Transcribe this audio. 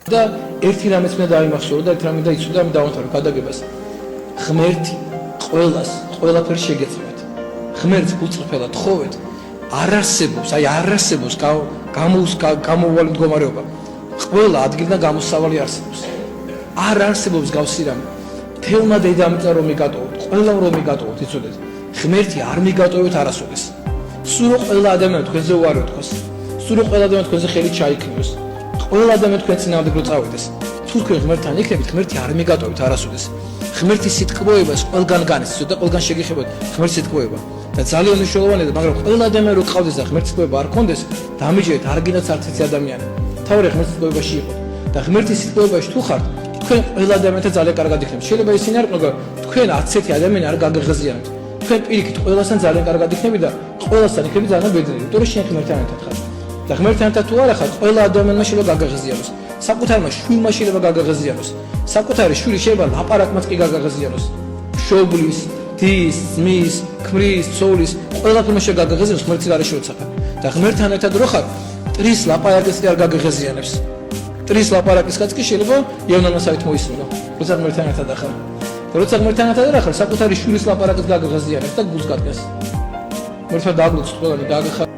და ერთი რამეც მე დაიმახსოვრა და ერთი რამე დაიცოდა ამ დავამთავრე გადაგებას. ღმერთი ყველას ყველაფერს შეგეწევით. ღმერთს გულწრფელად თხოვეთ. არ არსებობს გამოუვალი მდგომარეობა. ყველა ადგილიდან გამოსავალი არსებობს. არ არსებობს გავსი რამე. თელმა დედამიწა რომ მიგატოვოთ, ყველამ რომ მიგატოვოთ, იცოდეთ. ღმერთი არ მიგატოვეთ არასოდეს. სულ ყველა ადამიანი თქვენზე უარი უთქვას. სულ ყველა ადამიანი თქვენზე ხელი ჩაიქნიოს. ყველა ადამიანი თქვენ წინააღმდეგ რო წავიდეს. თუ თქვენ ღმერთთან იქნებით, ღმერთი არ მიგატოვეთ არასოდეს. ღმერთის სიტყვოებას ყველგან განიცდოთ და ყველგან შეგიხებათ ღმერთის სიტყვოება. და ძალიან მნიშვნელოვანია, მაგრამ ყველა ადამიანი რო ყავდეს და ღმერთის სიტყვოება არ ქონდეს, დამიჯერეთ არ გინდათ არც ერთი ადამიანი. თავი ღმერთის სიტყვოებაში იყო. და ღმერთის სიტყვოებაში თუ ხართ, თქვენ ყველა ადამიანთან ძალიან კარგად იქნებით. შეიძლება ისინი არ ყო, თქვენ 10 ადამიანი არ გაგაღაზიანებთ. თქვენ პირიქით ყველასთან ძალიან კარგად იქნებით და ყველასთან იქნებით ძალიან ბედნიერი. იმიტომ რომ შენ ღმერთთან ერთად ხარ. და ღმერთთან ერთად თუ არა ხარ, ყველა ადამიანმა შეიძლება გაგაღაზიანოს. საკუთარმა შვილმა შეიძლება გაგაღაზიანოს. საკუთარი შვილი შეიძლება ლაპარაკმაც კი გაგაღაზიანოს. მშობლის, დის, ძმის, ქმრის, ცოლის, ყველაფერმა შეიძლება გაგაღაზიანოს ღმერთის გარეშე როცა ხარ. და ღმერთთან ერთად რო ხარ, ტრის ლაპარაკის კი არ გაგაღაზიანებს. ტრის ლაპარაკისგან კი შეიძლება იავნანასავით მოისმინო. როცა ღმერთთან ერთად ხარ. და როცა ღმერთთან ერთად არ ხარ, საკუთარი შვილის ლაპარაკის გაგაღაზიანებს და გულს გადგენს. ღმერთმა დაგლოცოთ ყველანი და აგახარ